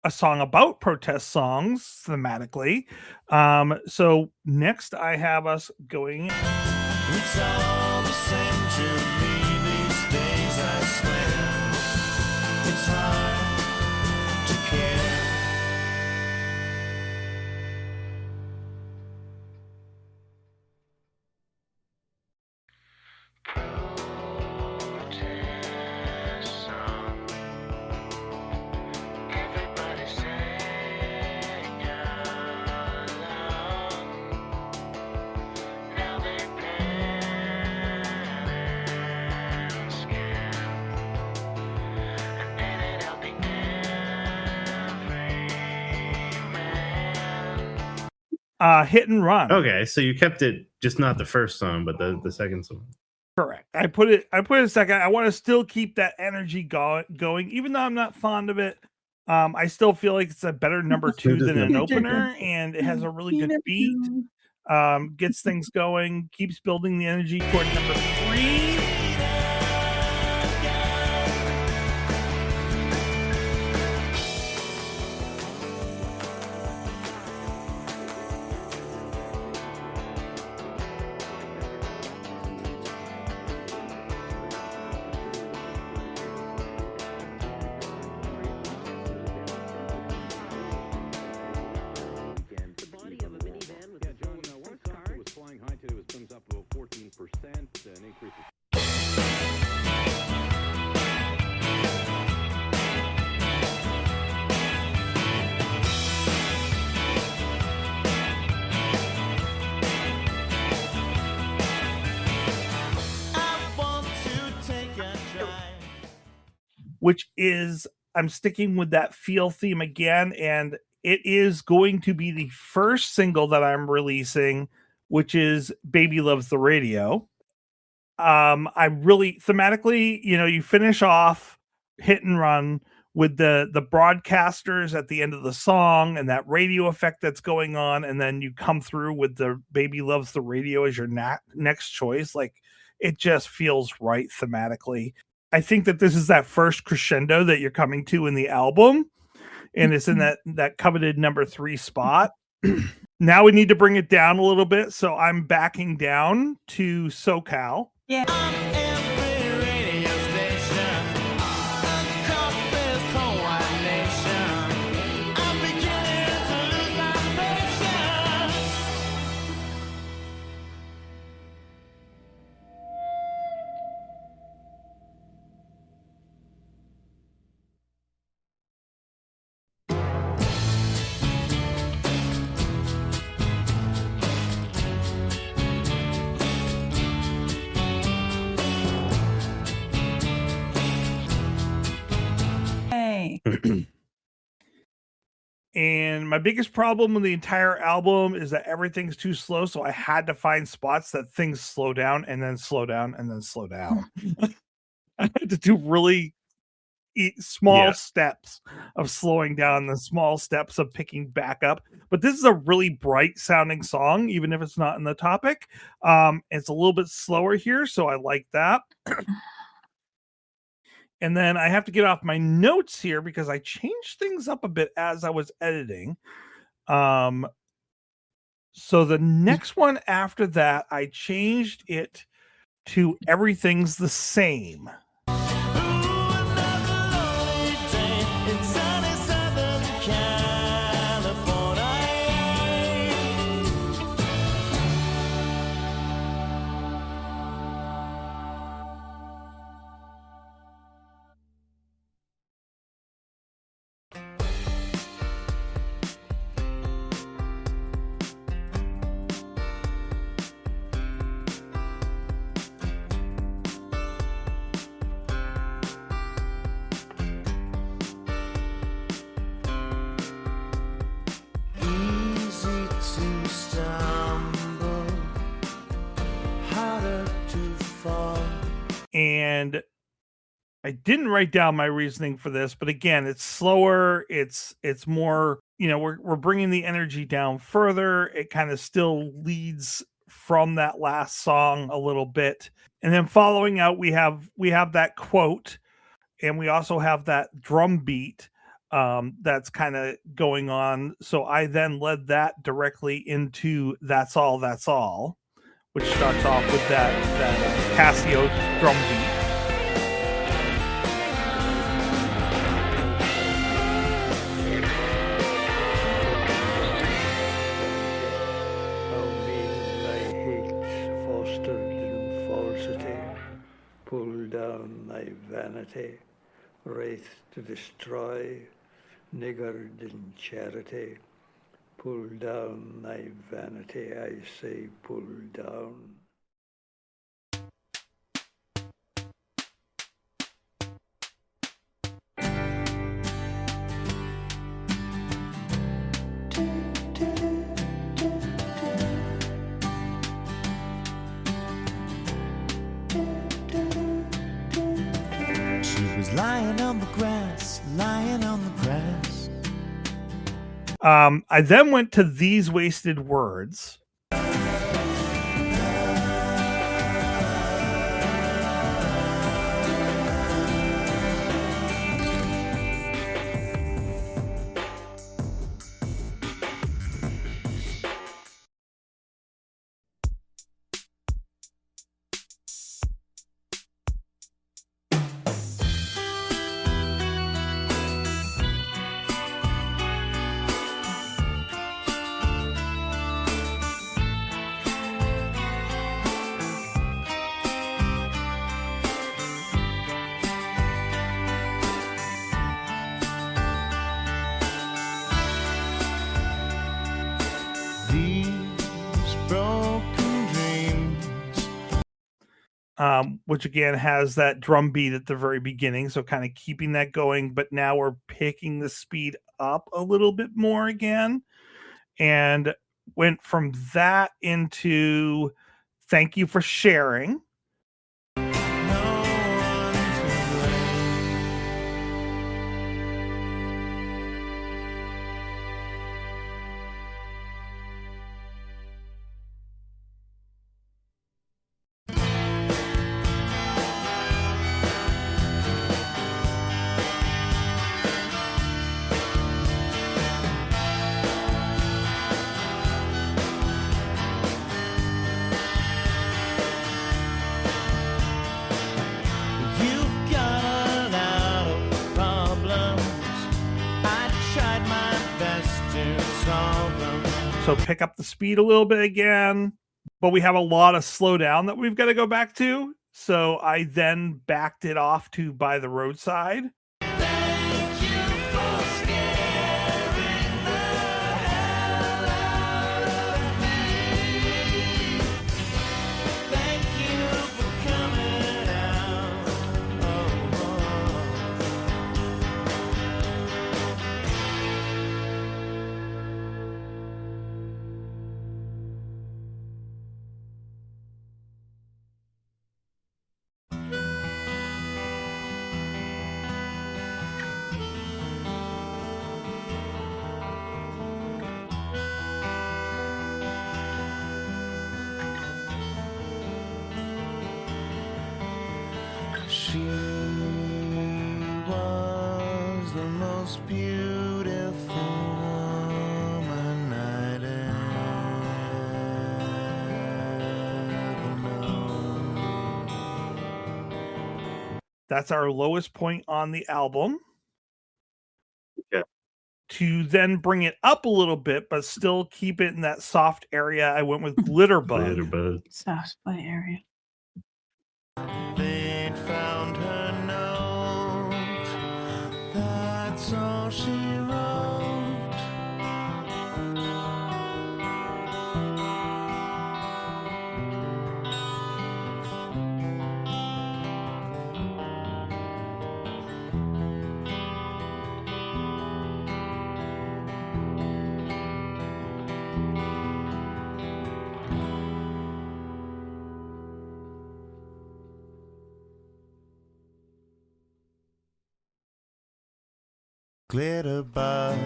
Speaker 4: a song about protest songs thematically. So next I have us going. It's all the same to me these days, I swear. It's hard to care. Hit and Run.
Speaker 6: Okay, so you kept it just not the first song, but the second song.
Speaker 4: Correct. I put it second. I want to still keep that energy going, even though I'm not fond of it. I still feel like it's a better number 2 than an opener, and it has a really good beat. Gets things going, keeps building the energy toward number 3. Which is, I'm sticking with that feel theme again, and it is going to be the first single that I'm releasing, which is Baby Loves the Radio. I really, thematically, you finish off Hit and Run with the broadcasters at the end of the song and that radio effect that's going on, and then you come through with the Baby Loves the Radio as your next choice. Like, it just feels right thematically. I think that this is that first crescendo that you're coming to in the album, and it's in that coveted number 3 spot. Now we need to bring it down a little bit, so I'm backing down to SoCal.
Speaker 5: Yeah.
Speaker 4: And my biggest problem with the entire album is that everything's too slow, so I had to find spots that things slow down and then slow down and then slow down. I had to do really small steps of slowing down, the small steps of picking back up. But this is a really bright sounding song, even if it's not in the topic. It's a little bit slower here, so I like that. And then I have to get off my notes here because I changed things up a bit as I was editing. So the next one after that, I changed it to Everything's the Same. I didn't write down my reasoning for this, but again, it's slower. It's more, we're bringing the energy down further. It kind of still leads from that last song a little bit. And then following out, we have that quote, and we also have that drum beat that's kind of going on. So I then led that directly into That's All, which starts off with that Casio drum beat.
Speaker 8: Pull down thy vanity, wraith to destroy, niggard in charity. Pull down thy vanity, I say, pull down.
Speaker 9: Lying on the grass.
Speaker 4: I then went to These Wasted Words. Which again has that drum beat at the very beginning, so kind of keeping that going, but now we're picking the speed up a little bit more again, and went from that into Thank You for Sharing. So pick up the speed a little bit again, but we have a lot of slowdown that we've got to go back to. So I then backed it off to By the Roadside.
Speaker 9: She was the most beautiful woman I'd ever known.
Speaker 4: That's our lowest point on the album.
Speaker 6: Okay.
Speaker 4: To then bring it up a little bit, but still keep it in that soft area, I went with Glitterbug.
Speaker 6: Glitterbug.
Speaker 5: Soft play area.
Speaker 9: They'd found her note. That's all she wrote. glitter bug,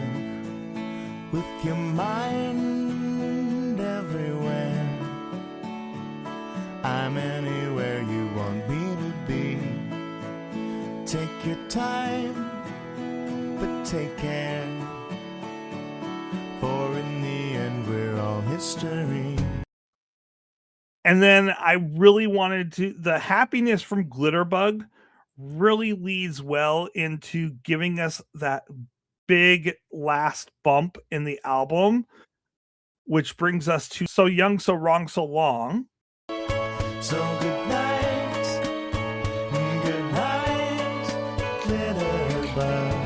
Speaker 9: with your mind everywhere. I'm anywhere you want me to be. Take your time, but take care, for in the end we're all history.
Speaker 4: And then I really wanted to, the happiness from Glitterbug really leads well into giving us that big last bump in the album, which brings us to So Young, So Wrong, So Long.
Speaker 9: So good night, Glitterbug.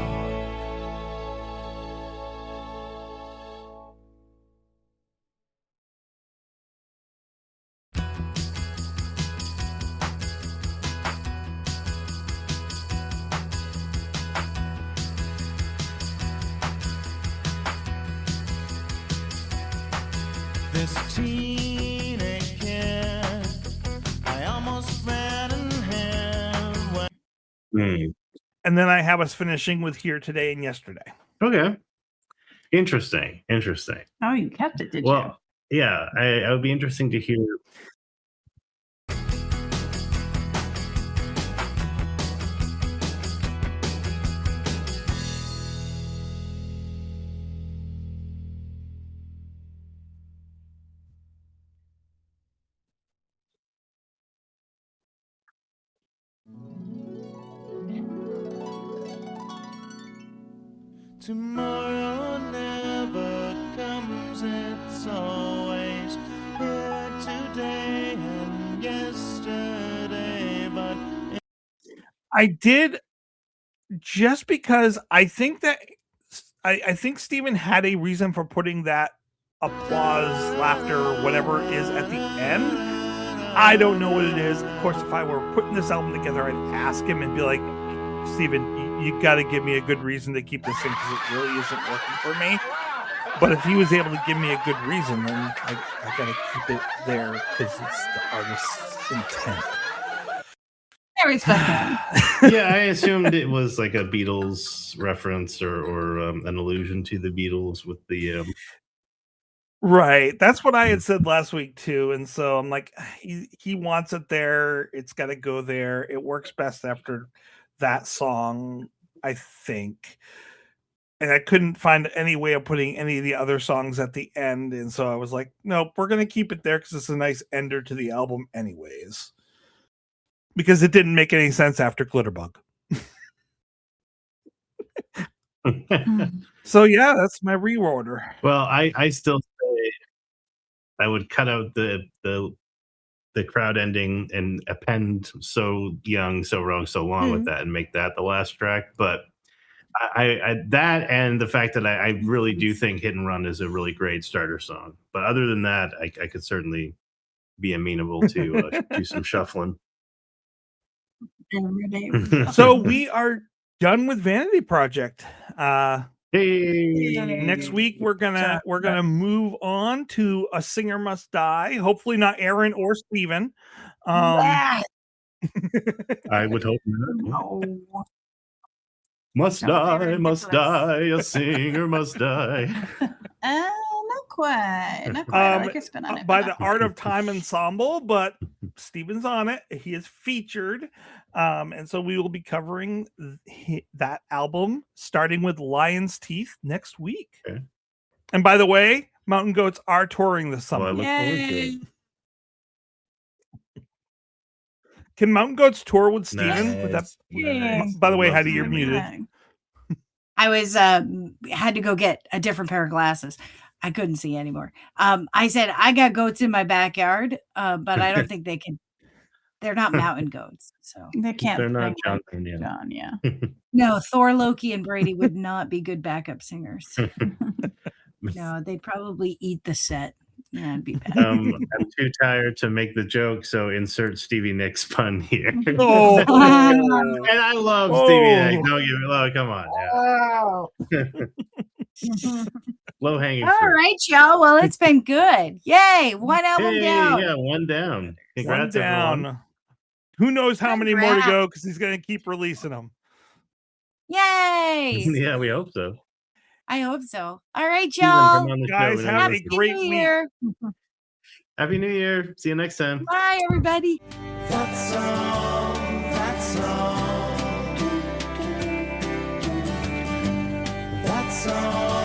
Speaker 9: This teenage kid, I almost ran in him.
Speaker 4: And then I have us finishing with Here Today and Yesterday.
Speaker 6: Okay. Interesting.
Speaker 5: Oh, you kept it, did
Speaker 6: Well, yeah, it would be interesting to hear.
Speaker 9: Tomorrow never comes, it's always here today and yesterday, but
Speaker 4: I did, just because I think that I think Steven had a reason for putting that applause, laughter, whatever it is at the end. I don't know what it is. Of course, if I were putting this album together, I'd ask him and be like, Steven, you got to give me a good reason to keep this thing, because it really isn't working for me. But if he was able to give me a good reason, then I got to keep it there, because it's the artist's intent.
Speaker 5: I respect that.
Speaker 6: Yeah, I assumed it was like a Beatles reference or an allusion to the Beatles with the.
Speaker 4: Right. That's what I had said last week too. And so I'm like, he wants it there. It's got to go there. It works best after that song, I think. And I couldn't find any way of putting any of the other songs at the end. And so I was like, nope, we're going to keep it there because it's a nice ender to the album anyways. Because it didn't make any sense after Glitterbug. So yeah, that's my reorder.
Speaker 6: Well, I still say I would cut out the crowd ending and append So Young, So Wrong, So Long with that and make that the last track. But I that and the fact that I really do think Hit and Run is a really great starter song. But other than that, I could certainly be amenable to do some shuffling.
Speaker 4: So we are done with Vanity Project.
Speaker 6: Hey.
Speaker 4: Next week we're gonna move on to A Singer Must Die. Hopefully not Aaron or Steven.
Speaker 6: I would hope not.
Speaker 5: No.
Speaker 6: Must die, a singer must die.
Speaker 5: Not quite. I like your spin on it.
Speaker 4: By the Art of Time Ensemble, but Steven's on it. He is featured. And so we will be covering that album, starting with Lion's Teeth next week.
Speaker 6: Okay.
Speaker 4: And by the way, Mountain Goats are touring this summer.
Speaker 6: Well, I look forward to it.
Speaker 4: Can Mountain Goats tour with Steven?
Speaker 6: Nice.
Speaker 4: Nice. By the way, Heidi, you're muted.
Speaker 7: I was had to go get a different pair of glasses. I couldn't see anymore. I said I got goats in my backyard, but I don't think they can. They're not mountain goats, so
Speaker 5: they can't.
Speaker 6: They're not John.
Speaker 5: Yeah.
Speaker 7: No, Thor, Loki, and Brady would not be good backup singers. No, they'd probably eat the set. Yeah, it'd be bad.
Speaker 6: I'm too tired to make the joke, so insert Stevie Nicks pun here.
Speaker 4: Oh.
Speaker 6: And I love Stevie Nicks. Don't get me wrong. Come on. Yeah. Low hanging fruit.
Speaker 7: All right, y'all. Well, it's been good. Yay! One album down.
Speaker 6: Yeah, one down. Congrats,
Speaker 4: one down.
Speaker 6: Everyone.
Speaker 4: Who knows how many more to go, because he's going to keep releasing them.
Speaker 7: Yay!
Speaker 6: Yeah, we hope so.
Speaker 7: I hope so. All right,
Speaker 6: Steven,
Speaker 7: y'all.
Speaker 6: come on the
Speaker 4: Guys,
Speaker 6: show.
Speaker 4: have a great
Speaker 7: New
Speaker 4: week.
Speaker 7: Year.
Speaker 6: Happy New Year. See you next time.
Speaker 7: Bye, everybody.
Speaker 9: That's all. That's all. That's all.